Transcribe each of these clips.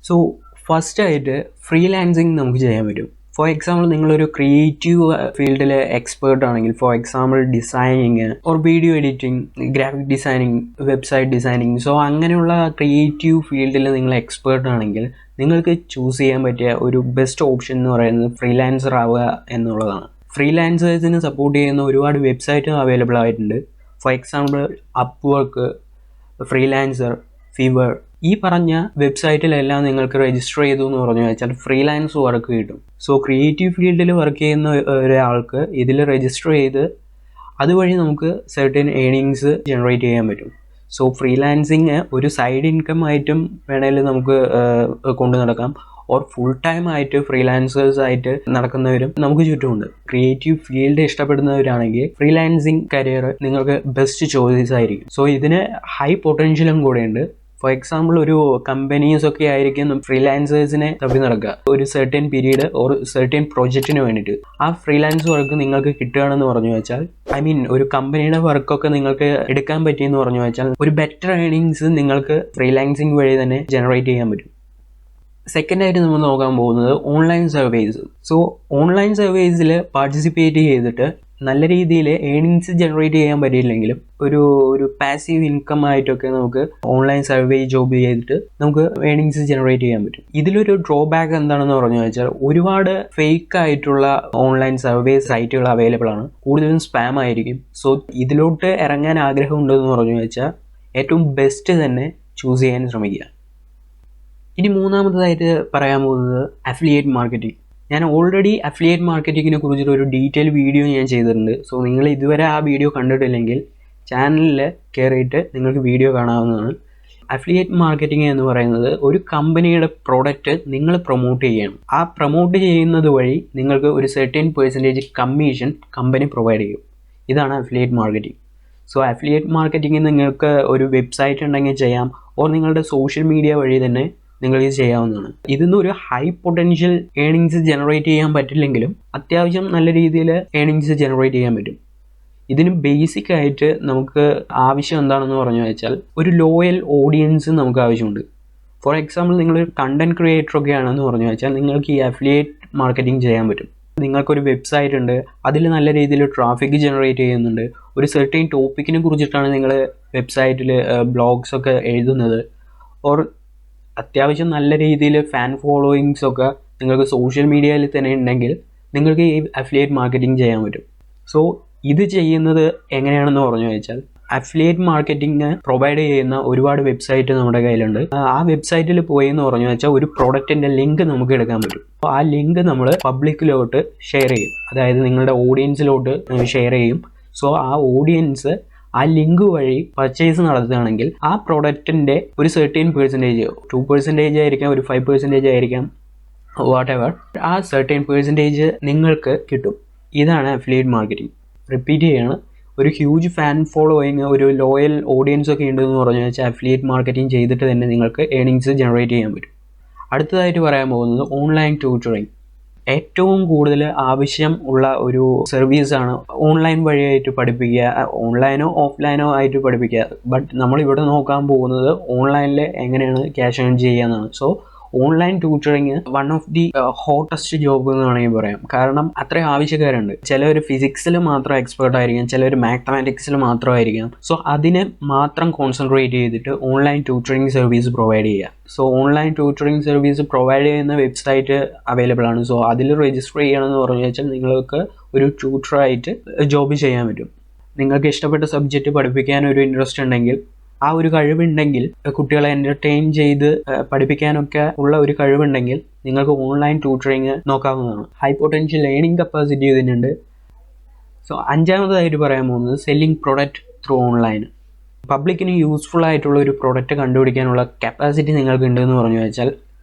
So ഫസ്റ്റായിട്ട് freelancing നമുക്ക് ചെയ്യാൻ പറ്റും. ഫോർ എക്സാമ്പിൾ നിങ്ങളൊരു ക്രിയേറ്റീവ് ഫീൽഡിൽ എക്സ്പേർട്ട് ആണെങ്കിൽ, for example designing or video editing, graphic designing, website designing, so അങ്ങനെയുള്ള ക്രിയേറ്റീവ് ഫീൽഡിൽ നിങ്ങൾ എക്സ്പേർട്ട് ആണെങ്കിൽ നിങ്ങൾക്ക് ചൂസ് ചെയ്യാൻ പറ്റിയ ഒരു ബെസ്റ്റ് ഓപ്ഷൻ എന്ന് പറയുന്നത് ഫ്രീലാൻസർ ആവുക എന്നുള്ളതാണ്. ഫ്രീലാൻസേഴ്സിന് സപ്പോർട്ട് ചെയ്യുന്ന ഒരുപാട് വെബ്സൈറ്റ് അവൈലബിൾ ആയിട്ടുണ്ട്. ഫോർ എക്സാമ്പിൾ അപ്വർക്ക്, ഫ്രീലാൻസർ, ഫീവർ, ഈ പറഞ്ഞ വെബ്സൈറ്റിലെല്ലാം നിങ്ങൾക്ക് രജിസ്റ്റർ ചെയ്തു എന്ന് പറഞ്ഞു വെച്ചാൽ ഫ്രീലാൻസ് വർക്ക് കിട്ടും. സോ ക്രിയേറ്റീവ് ഫീൽഡിൽ വർക്ക് ചെയ്യുന്ന ഒരാൾക്ക് ഇതിൽ രജിസ്റ്റർ ചെയ്ത് അതുവഴി നമുക്ക് സെർട്ടൻ ഏണിങ്സ് ജനറേറ്റ് ചെയ്യാൻ പറ്റും. സോ ഫ്രീലാൻസിങ് ഒരു സൈഡ് ഇൻകം ആയിട്ടും വേണമെങ്കിൽ നമുക്ക് കൊണ്ടു നടക്കാം, ഓർ ഫുൾ ടൈം ആയിട്ട് ഫ്രീലാൻസേഴ്സ് ആയിട്ട് നടക്കുന്നവരും നമുക്ക് ചുറ്റുമുണ്ട്. ക്രിയേറ്റീവ് ഫീൽഡ് ഇഷ്ടപ്പെടുന്നവരാണെങ്കിൽ ഫ്രീലാൻസിങ് കരിയർ നിങ്ങൾക്ക് ബെസ്റ്റ് ചോയ്സ് ആയിരിക്കും. സോ ഇതിന് ഹൈ പൊട്ടൻഷ്യലും കൂടെയുണ്ട്. ഫോർ എക്സാമ്പിൾ ഒരു കമ്പനീസ് ഒക്കെ ആയിരിക്കും ഫ്രീലാൻസേഴ്സിനെ തപ്പി നടക്കുക ഒരു സെർട്ടൻ പീരീഡ് ഓർ സെർട്ടൻ പ്രോജക്റ്റിന് വേണ്ടിയിട്ട്. ആ ഫ്രീലാൻസ് വർക്ക് നിങ്ങൾക്ക് കിട്ടുകയാണെന്ന് പറഞ്ഞു വെച്ചാൽ, ഐ മീൻ ഒരു കമ്പനിയുടെ വർക്കൊക്കെ നിങ്ങൾക്ക് എടുക്കാൻ പറ്റിയെന്ന് പറഞ്ഞു വെച്ചാൽ ഒരു ബെറ്റർ ഏണിങ്സ് നിങ്ങൾക്ക് ഫ്രീലാൻസിങ് വഴി തന്നെ ജനറേറ്റ് ചെയ്യാൻ പറ്റും. സെക്കൻഡായിട്ട് നമ്മൾ നോക്കാൻ പോകുന്നത് ഓൺലൈൻ സർവീസ്. സോ ഓൺലൈൻ സർവീസിൽ പാർട്ടിസിപ്പേറ്റ് ചെയ്തിട്ട് നല്ല രീതിയിൽ ഏണിങ്സ് ജനറേറ്റ് ചെയ്യാൻ പറ്റിയില്ലെങ്കിലും ഒരു പാസീവ് ഇൻകം ആയിട്ടൊക്കെ നമുക്ക് ഓൺലൈൻ സർവേ ജോബ് ചെയ്തിട്ട് നമുക്ക് ഏണിങ്സ് ജനറേറ്റ് ചെയ്യാൻ പറ്റും. ഇതിലൊരു ഡ്രോബാക്ക് എന്താണെന്ന് പറഞ്ഞു വെച്ചാൽ ഒരുപാട് ഫേക്ക് ആയിട്ടുള്ള ഓൺലൈൻ സർവേ സൈറ്റുകൾ അവൈലബിൾ ആണ്, കൂടുതലും സ്പാം ആയിരിക്കും. സോ ഇതിലോട്ട് ഇറങ്ങാൻ ആഗ്രഹമുണ്ടെന്ന് പറഞ്ഞു വെച്ചാൽ ഏറ്റവും ബെസ്റ്റ് തന്നെ ചൂസ് ചെയ്യാൻ ശ്രമിക്കുക. ഇനി മൂന്നാമതായിട്ട് പറയാൻ പോകുന്നത് അഫിലിയേറ്റ് മാർക്കറ്റിംഗ്. ഞാൻ ഓൾറെഡി അഫിലിയേറ്റ് മാർക്കറ്റിങ്ങിനെ കുറിച്ചിട്ട് ഒരു ഡീറ്റെയിൽ വീഡിയോ ഞാൻ ചെയ്തിട്ടുണ്ട്. സോ നിങ്ങൾ ഇതുവരെ ആ വീഡിയോ കണ്ടിട്ടില്ലെങ്കിൽ ചാനലിൽ കയറിയിട്ട് നിങ്ങൾക്ക് വീഡിയോ കാണാവുന്നതാണ്. അഫിലിയേറ്റ് മാർക്കറ്റിംഗ് എന്ന് പറയുന്നത് ഒരു കമ്പനിയുടെ പ്രോഡക്റ്റ് നിങ്ങൾ പ്രൊമോട്ട് ചെയ്യണം. ആ പ്രൊമോട്ട് ചെയ്യുന്നത് വഴി നിങ്ങൾക്ക് ഒരു certain percentage commission company provide ചെയ്യും. ഇതാണ് affiliate marketing. So affiliate marketing നിങ്ങൾക്ക് ഒരു വെബ്സൈറ്റ് ഉണ്ടെങ്കിൽ ചെയ്യാം, ഓർ നിങ്ങളുടെ സോഷ്യൽ മീഡിയ വഴി തന്നെ നിങ്ങൾ ഇത് ചെയ്യാവുന്നതാണ്. ഇതിന്ന് ഒരു ഹൈ പൊട്ടൻഷ്യൽ ഏണിങ്സ് ജനറേറ്റ് ചെയ്യാൻ പറ്റില്ലെങ്കിലും അത്യാവശ്യം നല്ല രീതിയിൽ ഏണിങ്സ് ജനറേറ്റ് ചെയ്യാൻ പറ്റും. ഇതിന് ബേസിക് ആയിട്ട് നമുക്ക് ആവശ്യം എന്താണെന്ന് പറഞ്ഞു വെച്ചാൽ ഒരു ലോയൽ ഓഡിയൻസ് നമുക്ക് ആവശ്യമുണ്ട്. ഫോർ എക്സാമ്പിൾ നിങ്ങളൊരു കണ്ടന്റ് ക്രിയേറ്റർ ഒക്കെ ആണെന്ന് പറഞ്ഞു വെച്ചാൽ നിങ്ങൾക്ക് ഈ അഫിലിയേറ്റ് മാർക്കറ്റിംഗ് ചെയ്യാൻ പറ്റും. നിങ്ങൾക്കൊരു വെബ്സൈറ്റ് ഉണ്ട്, അതിൽ നല്ല രീതിയിൽ ട്രാഫിക് ജനറേറ്റ് ചെയ്യുന്നുണ്ട്, ഒരു സെർട്ടൻ ടോപ്പിക്കിനെ കുറിച്ചിട്ടാണ് നിങ്ങൾ വെബ്സൈറ്റിൽ ബ്ലോഗ്സ് ഒക്കെ എഴുതുന്നത്, ഓർ അത്യാവശ്യം നല്ല രീതിയിൽ ഫാൻ ഫോളോയിങ്സ് ഒക്കെ നിങ്ങൾക്ക് സോഷ്യൽ മീഡിയയിൽ തന്നെ ഉണ്ടെങ്കിൽ നിങ്ങൾക്ക് ഈ അഫിലിയേറ്റ് മാർക്കറ്റിംഗ് ചെയ്യാൻ പറ്റും. സോ ഇത് ചെയ്യുന്നത് എങ്ങനെയാണെന്ന് പറഞ്ഞു വെച്ചാൽ അഫിലിയേറ്റ് മാർക്കറ്റിംഗ് പ്രൊവൈഡ് ചെയ്യുന്ന ഒരുപാട് വെബ്സൈറ്റ് നമ്മുടെ കയ്യിലുണ്ട്. ആ വെബ്സൈറ്റിൽ പോയി എന്ന് പറഞ്ഞു വെച്ചാൽ ഒരു പ്രോഡക്റ്റിൻ്റെ ലിങ്ക് നമുക്ക് എടുക്കാൻ പറ്റും. അപ്പോൾ ആ ലിങ്ക് നമ്മൾ പബ്ലിക്കിലോട്ട് ഷെയർ ചെയ്യും, അതായത് നിങ്ങളുടെ ഓഡിയൻസിലോട്ട് ഷെയർ ചെയ്യും. സോ ആ ഓഡിയൻസ് ആ ലിങ്ക് വഴി പർച്ചേസ് നടത്തുകയാണെങ്കിൽ ആ പ്രോഡക്റ്റിൻ്റെ ഒരു സെർട്ടൻ പെർസെൻറ്റേജ്, 2% ആയിരിക്കാം, ഒരു 5% ആയിരിക്കാം, വാട്ട് എവർ, ആ സെർട്ടൻ പെർസെൻറ്റേജ് നിങ്ങൾക്ക് കിട്ടും. ഇതാണ് അഫിലിയേറ്റ് മാർക്കറ്റിംഗ്. റിപ്പീറ്റ് ചെയ്യാണ്, ഒരു ഹ്യൂജ് ഫാൻ ഫോളോയിങ്, ഒരു ലോയൽ ഓഡിയൻസ് ഒക്കെ ഉണ്ടെന്ന് പറഞ്ഞു വെച്ചാൽ അഫിലിയേറ്റ് മാർക്കറ്റിംഗ് ചെയ്തിട്ട് തന്നെ നിങ്ങൾക്ക് ഏണിങ്സ് ജനറേറ്റ് ചെയ്യാൻ പറ്റും. അടുത്തതായിട്ട് പറയാൻ പോകുന്നത് ഓൺലൈൻ ട്യൂട്ടറിങ്. ഏറ്റവും കൂടുതൽ ആവശ്യം ഉള്ള ഒരു സർവീസാണ് ഓൺലൈൻ വഴിയായിട്ട് പഠിപ്പിക്കുക, ഓൺലൈനോ ഓഫ്ലൈനോ ആയിട്ട് പഠിപ്പിക്കുക. ബട്ട് നമ്മളിവിടെ നോക്കാൻ പോകുന്നത് ഓൺലൈനിൽ എങ്ങനെയാണ് ക്യാഷ് ഏൺ ചെയ്യുക എന്നാണ്. So online tutoring one of the hottest job എന്ന് വേണമെങ്കിൽ പറയാം. കാരണം അത്രയും ആവശ്യക്കാരുണ്ട്. ചിലവർ ഫിസിക്സിൽ മാത്രം എക്സ്പേർട്ട് ആയിരിക്കാം, ചിലവർ മാത്തമാറ്റിക്സിൽ മാത്രമായിരിക്കാം. സോ അതിനെ മാത്രം കോൺസെൻട്രേറ്റ് ചെയ്തിട്ട് ഓൺലൈൻ ട്യൂട്ടറിങ് സർവീസ് പ്രൊവൈഡ് ചെയ്യുക. So online tutoring service provide ചെയ്യുന്ന വെബ്സൈറ്റ് അവൈലബിൾ ആണ്. സോ അതിൽ രജിസ്റ്റർ ചെയ്യണമെന്ന് പറഞ്ഞു വെച്ചാൽ നിങ്ങൾക്ക് ഒരു ട്യൂട്ടറായിട്ട് ജോബ് ചെയ്യാൻ പറ്റും. നിങ്ങൾക്ക് ഇഷ്ടപ്പെട്ട സബ്ജക്റ്റ് പഠിപ്പിക്കാൻ ഒരു ഇൻട്രസ്റ്റ് ഉണ്ടെങ്കിൽ, ആ ഒരു കഴിവുണ്ടെങ്കിൽ, കുട്ടികളെ എൻ്റർടൈൻ ചെയ്ത് പഠിപ്പിക്കാനൊക്കെ ഉള്ള ഒരു കഴിവുണ്ടെങ്കിൽ നിങ്ങൾക്ക് ഓൺലൈൻ ട്യൂട്ടറിങ് നോക്കാവുന്നതാണ്. ഹൈ പൊട്ടൻഷ്യൽ ഏണിംഗ് കപ്പാസിറ്റി ഇതിനുണ്ട്. സോ അഞ്ചാമതായിട്ട് പറയാൻ പോകുന്നത് സെല്ലിംഗ് പ്രൊഡക്റ്റ് ത്രൂ ഓൺലൈൻ. പബ്ലിക്കിന് യൂസ്ഫുൾ ആയിട്ടുള്ള ഒരു പ്രൊഡക്റ്റ് കണ്ടുപിടിക്കാനുള്ള കപ്പാസിറ്റി നിങ്ങൾക്ക് ഉണ്ടെന്ന് പറഞ്ഞു വെച്ചാൽ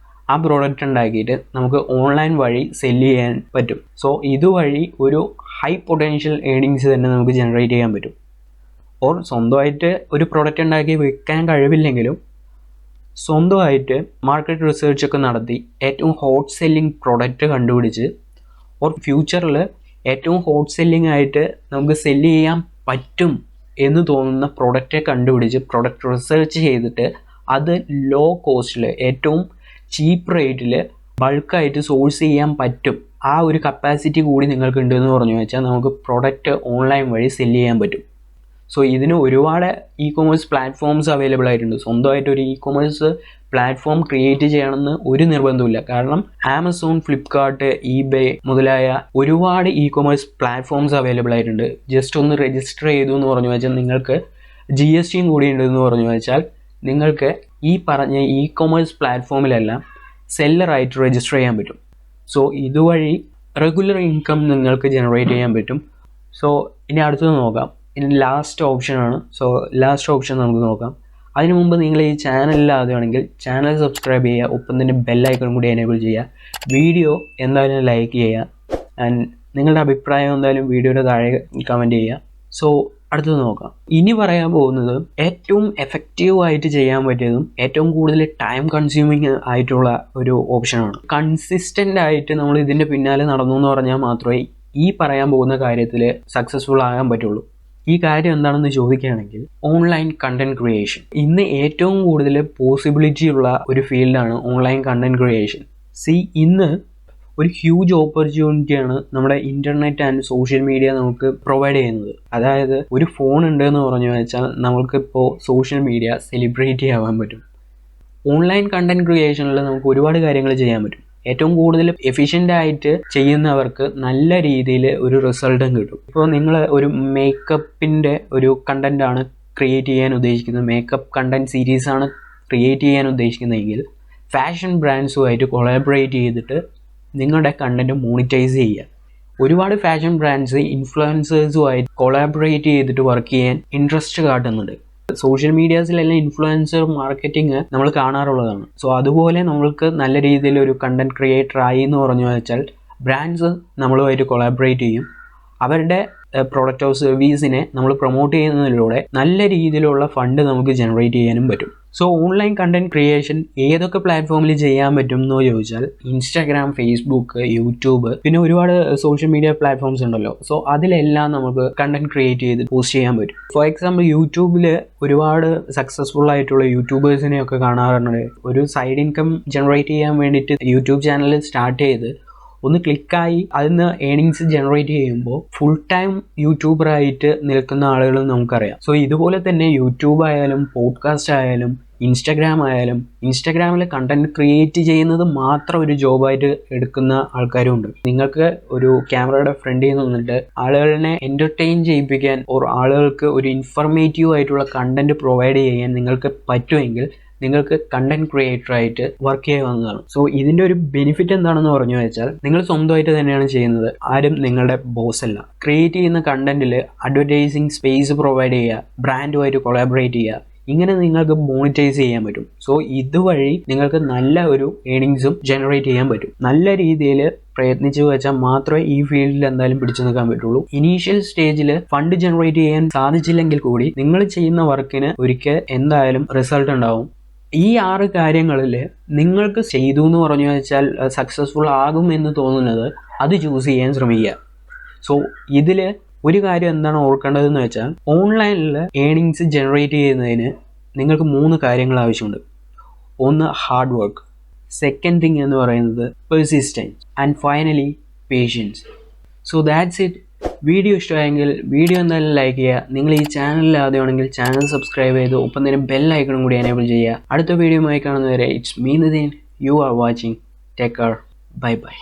ആ പ്രോഡക്റ്റ് ഉണ്ടാക്കിയിട്ട് നമുക്ക് ഓൺലൈൻ വഴി സെല്ല് ചെയ്യാൻ പറ്റും. സോ ഇതുവഴി ഒരു ഹൈ പൊട്ടൻഷ്യൽ ഏണിങ്സ് തന്നെ നമുക്ക് ജനറേറ്റ് ചെയ്യാൻ പറ്റും. ഓർ സ്വന്തമായിട്ട് ഒരു പ്രൊഡക്റ്റ് ഉണ്ടാക്കി വിൽക്കാൻ കഴിവില്ലെങ്കിലും സ്വന്തമായിട്ട് മാർക്കറ്റ് റിസർച്ചൊക്കെ നടത്തി ഏറ്റവും ഹോട്ട് സെല്ലിംഗ് പ്രൊഡക്റ്റ് കണ്ടുപിടിച്ച്, ഓർ ഫ്യൂച്ചറിൽ ഏറ്റവും ഹോട്ട് സെല്ലിംഗ് ആയിട്ട് നമുക്ക് സെല്ല് ചെയ്യാൻ പറ്റും എന്ന് തോന്നുന്ന പ്രൊഡക്റ്റ് കണ്ടുപിടിച്ച് പ്രൊഡക്റ്റ് റിസർച്ച് ചെയ്തിട്ട് അത് ലോ കോസ്റ്റിൽ ഏറ്റവും ചീപ്പ് റേറ്റിൽ ബൾക്കായിട്ട് സോഴ്സ് ചെയ്യാൻ പറ്റും. ആ ഒരു കപ്പാസിറ്റി കൂടി നിങ്ങൾക്ക് ഉണ്ടെന്ന് പറഞ്ഞു വെച്ചാൽ നമുക്ക് പ്രൊഡക്റ്റ് ഓൺലൈൻ വഴി സെല്ല് ചെയ്യാൻ പറ്റും. സോ ഇതിന് ഒരുപാട് ഇ-കൊമേഴ്സ് പ്ലാറ്റ്ഫോംസ് അവൈലബിൾ ആയിട്ടുണ്ട്. സ്വന്തമായിട്ട് ഒരു ഇ-കൊമേഴ്സ് പ്ലാറ്റ്ഫോം ക്രിയേറ്റ് ചെയ്യണമെന്ന് ഒരു നിർബന്ധമില്ല. കാരണം ആമസോൺ, ഫ്ലിപ്കാർട്ട്, ഈബേ മുതലായ ഒരുപാട് ഇ-കൊമേഴ്സ് പ്ലാറ്റ്ഫോംസ് അവൈലബിൾ ആയിട്ടുണ്ട്. ജസ്റ്റ് ഒന്ന് രജിസ്റ്റർ ചെയ്തു എന്ന് പറഞ്ഞു വെച്ചാൽ നിങ്ങൾക്ക് GSTയും കൂടി ഉണ്ടെന്ന് പറഞ്ഞു വെച്ചാൽ നിങ്ങൾക്ക് ഈ പറഞ്ഞ ഇ-കൊമേഴ്സ് പ്ലാറ്റ്ഫോമിലെല്ലാം സെല്ലറായിട്ട് രജിസ്റ്റർ ചെയ്യാൻ പറ്റും. സോ ഇതുവഴി റെഗുലർ ഇൻകം നിങ്ങൾക്ക് ജനറേറ്റ് ചെയ്യാൻ പറ്റും. സോ ഇനി അടുത്തത് നോക്കാം. ഇനി ലാസ്റ്റ് ഓപ്ഷനാണ്. സോ ലാസ്റ്റ് ഓപ്ഷൻ നമുക്ക് നോക്കാം. അതിനു മുമ്പ് നിങ്ങൾ ഈ ചാനലിലാവുകയാണെങ്കിൽ ചാനൽ സബ്സ്ക്രൈബ് ചെയ്യുക, ഒപ്പം തന്നെ ബെല്ലൈക്കൺ കൂടി എനേബിൾ ചെയ്യുക. വീഡിയോ എന്തായാലും ലൈക്ക് ചെയ്യുക. ആൻഡ് നിങ്ങളുടെ അഭിപ്രായം എന്തായാലും വീഡിയോയുടെ താഴെ കമൻറ്റ് ചെയ്യുക. സോ അടുത്തത് നോക്കാം. ഇനി പറയാൻ പോകുന്നത് ഏറ്റവും എഫക്റ്റീവായിട്ട് ചെയ്യാൻ പറ്റിയതും ഏറ്റവും കൂടുതൽ ടൈം കൺസ്യൂമിങ് ആയിട്ടുള്ള ഒരു ഓപ്ഷനാണ്. കൺസിസ്റ്റൻ്റ് ആയിട്ട് നമ്മൾ ഇതിൻ്റെ പിന്നാലെ നടന്നു എന്ന് പറഞ്ഞാൽ മാത്രമേ ഈ പറയാൻ പോകുന്ന കാര്യത്തിൽ സക്സസ്ഫുൾ ആകാൻ പറ്റുള്ളൂ. ഈ കാര്യം എന്താണെന്ന് ചോദിക്കുകയാണെങ്കിൽ ഓൺലൈൻ കണ്ടന്റ് ക്രിയേഷൻ. ഇന്ന് ഏറ്റവും കൂടുതൽ പോസിബിലിറ്റി ഉള്ള ഒരു ഫീൽഡാണ് ഓൺലൈൻ കണ്ടന്റ് ക്രിയേഷൻ. ഇന്ന് ഒരു ഹ്യൂജ് ഓപ്പർച്യൂണിറ്റിയാണ് നമ്മുടെ ഇൻ്റർനെറ്റ് ആൻഡ് സോഷ്യൽ മീഡിയ നമുക്ക് പ്രൊവൈഡ് ചെയ്യുന്നത്. അതായത് ഒരു ഫോൺ ഉണ്ട് എന്ന് പറഞ്ഞു വെച്ചാൽ നമുക്കിപ്പോൾ സോഷ്യൽ മീഡിയ സെലിബ്രേറ്റ് ചെയ്യാൻ പറ്റും. ഓൺലൈൻ കണ്ടന്റ് ക്രിയേഷനിൽ നമുക്ക് ഒരുപാട് കാര്യങ്ങൾ ചെയ്യാൻ പറ്റും. ഏറ്റവും കൂടുതൽ എഫിഷ്യൻ്റ് ആയിട്ട് ചെയ്യുന്നവർക്ക് നല്ല രീതിയിൽ ഒരു റിസൾട്ടും കിട്ടും. ഇപ്പോൾ നിങ്ങൾ ഒരു മേക്കപ്പിൻ്റെ ഒരു കണ്ടൻ്റാണ് ക്രിയേറ്റ് ചെയ്യാൻ ഉദ്ദേശിക്കുന്നത്, മേക്കപ്പ് കണ്ടന്റ് സീരീസാണ് ക്രിയേറ്റ് ചെയ്യാൻ ഉദ്ദേശിക്കുന്നതെങ്കിൽ ഫാഷൻ ബ്രാൻഡ്സുമായിട്ട് കൊളാബറേറ്റ് ചെയ്തിട്ട് നിങ്ങളുടെ കണ്ടന്റ് മോണിറ്റൈസ് ചെയ്യുക. ഒരുപാട് ഫാഷൻ ബ്രാൻഡ്സ് ഇൻഫ്ലുവൻസേഴ്സുമായിട്ട് കൊളാബറേറ്റ് ചെയ്തിട്ട് വർക്ക് ചെയ്യാൻ ഇൻട്രസ്റ്റ് കാട്ടുന്നുണ്ട്. സോഷ്യൽ മീഡിയാസിലെല്ലാം ഇൻഫ്ലുവൻസർ മാർക്കറ്റിംഗ് നമ്മൾ കാണാറുള്ളതാണ്. സോ അതുപോലെ നമ്മൾക്ക് നല്ല രീതിയിൽ ഒരു കണ്ടന്റ് ക്രിയേറ്റർ ആയി എന്ന് പറഞ്ഞു വെച്ചാൽ ബ്രാൻഡ്സ് നമ്മളുമായിട്ട് കൊളാബറേറ്റ് ചെയ്യും. അവരുടെ പ്രോഡക്റ്റ് ഓഫ് സർവീസിനെ നമ്മൾ പ്രൊമോട്ട് ചെയ്യുന്നതിലൂടെ നല്ല രീതിയിലുള്ള ഫണ്ട് നമുക്ക് ജനറേറ്റ് ചെയ്യാനും പറ്റും. സോ ഓൺലൈൻ കണ്ടന്റ് ക്രിയേഷൻ ഏതൊക്കെ പ്ലാറ്റ്ഫോമിൽ ചെയ്യാൻ പറ്റും എന്ന് ചോദിച്ചാൽ ഇൻസ്റ്റാഗ്രാം, ഫേസ്ബുക്ക്, യൂട്യൂബ്, പിന്നെ ഒരുപാട് സോഷ്യൽ മീഡിയ പ്ലാറ്റ്ഫോംസ് ഉണ്ടല്ലോ. സോ അതിലെല്ലാം നമുക്ക് കണ്ടന്റ് ക്രിയേറ്റ് ചെയ്ത് പോസ്റ്റ് ചെയ്യാൻ പറ്റും. ഫോർ എക്സാമ്പിൾ യൂട്യൂബിൽ ഒരുപാട് സക്സസ്ഫുൾ ആയിട്ടുള്ള യൂട്യൂബേഴ്സിനെയൊക്കെ കാണാറുണ്ട്. ഒരു സൈഡ് ഇൻകം ജനറേറ്റ് ചെയ്യാൻ വേണ്ടിയിട്ട് യൂട്യൂബ് ചാനൽ സ്റ്റാർട്ട് ചെയ്ത് ഒന്ന് ക്ലിക്കായി അതിന് ഏണിങ്സ് ജനറേറ്റ് ചെയ്യുമ്പോൾ ഫുൾ ടൈം യൂട്യൂബറായിട്ട് നിൽക്കുന്ന ആളുകൾ നമുക്കറിയാം. സോ ഇതുപോലെ തന്നെ യൂട്യൂബ് ആയാലും പോഡ്കാസ്റ്റ് ആയാലും ഇൻസ്റ്റാഗ്രാം ആയാലും ഇൻസ്റ്റാഗ്രാമിൽ കണ്ടന്റ് ക്രിയേറ്റ് ചെയ്യുന്നത് മാത്രം ഒരു ജോബായിട്ട് എടുക്കുന്ന ആൾക്കാരും ഉണ്ട്. നിങ്ങൾക്ക് ഒരു ക്യാമറയുടെ ഫ്രണ്ടിൽ നിന്നിട്ട് ആളുകളെ എൻ്റർടൈൻ ചെയ്യിപ്പിക്കാൻ ആളുകൾക്ക് ഒരു ഇൻഫർമേറ്റീവ് ആയിട്ടുള്ള കണ്ടന്റ് പ്രൊവൈഡ് ചെയ്യാൻ നിങ്ങൾക്ക് പറ്റുമെങ്കിൽ നിങ്ങൾക്ക് കണ്ടന്റ് ക്രിയേറ്റർ ആയിട്ട് വർക്ക് ചെയ്യാവുന്നതാണ്. സോ ഇതിൻ്റെ ഒരു ബെനിഫിറ്റ് എന്താണെന്ന് പറഞ്ഞു വെച്ചാൽ നിങ്ങൾ സ്വന്തമായിട്ട് തന്നെയാണ് ചെയ്യുന്നത്, ആരും നിങ്ങളുടെ ബോസ് അല്ല. ക്രിയേറ്റ് ചെയ്യുന്ന കണ്ടന്റിൽ അഡ്വർടൈസിങ് സ്പേസ് പ്രൊവൈഡ് ചെയ്യുക, ബ്രാൻഡുമായിട്ട് കൊളാബറേറ്റ് ചെയ്യുക, ഇങ്ങനെ നിങ്ങൾക്ക് മോണിറ്റൈസ് ചെയ്യാൻ പറ്റും. സോ ഇതുവഴി നിങ്ങൾക്ക് നല്ല ഒരു ഏണിങ്സും ജനറേറ്റ് ചെയ്യാൻ പറ്റും. നല്ല രീതിയിൽ പ്രയത്നിച്ചു വെച്ചാൽ മാത്രമേ ഈ ഫീൽഡിൽ എന്തായാലും പിടിച്ചു നിൽക്കാൻ പറ്റുള്ളൂ. ഇനീഷ്യൽ സ്റ്റേജിൽ ഫണ്ട് ജനറേറ്റ് ചെയ്യാൻ സാധിച്ചില്ലെങ്കിൽ കൂടി നിങ്ങൾ ചെയ്യുന്ന വർക്കിന് ഒരിക്കൽ എന്തായാലും റിസൾട്ട് ഉണ്ടാവും. ഈ 6 കാര്യങ്ങളിൽ നിങ്ങൾക്ക് ചെയ്തു എന്ന് പറഞ്ഞു വെച്ചാൽ സക്സസ്ഫുൾ ആകും എന്ന് തോന്നുന്നത് അത് ചൂസ് ചെയ്യാൻ ശ്രമിക്കുക. സോ ഇതിൽ ഒരു കാര്യം എന്താണ് ഓർക്കേണ്ടതെന്ന് വെച്ചാൽ ഓൺലൈനിൽ ഏണിങ്സ് ജനറേറ്റ് ചെയ്യുന്നതിന് നിങ്ങൾക്ക് 3 കാര്യങ്ങൾ ആവശ്യമുണ്ട്. ഒന്ന് ഹാർഡ് വർക്ക്, സെക്കൻഡ് തിങ് എന്ന് പറയുന്നത് persistence, and finally patience. So that's it. Video ഇഷ്ടമായെങ്കിൽ വീഡിയോ എന്തായാലും ലൈക്ക് ചെയ്യുക. നിങ്ങൾ ഈ ചാനലിൽ ആദ്യമാണെങ്കിൽ ചാനൽ സബ്സ്ക്രൈബ് ചെയ്ത് ഒപ്പം തന്നെ ബെൽ ഐക്കണും കൂടി എനേബിൾ ചെയ്യുക. അടുത്ത വീഡിയോയുമായി കാണുന്നവരെ it's me Nithin. You are watching. Take care. Bye by.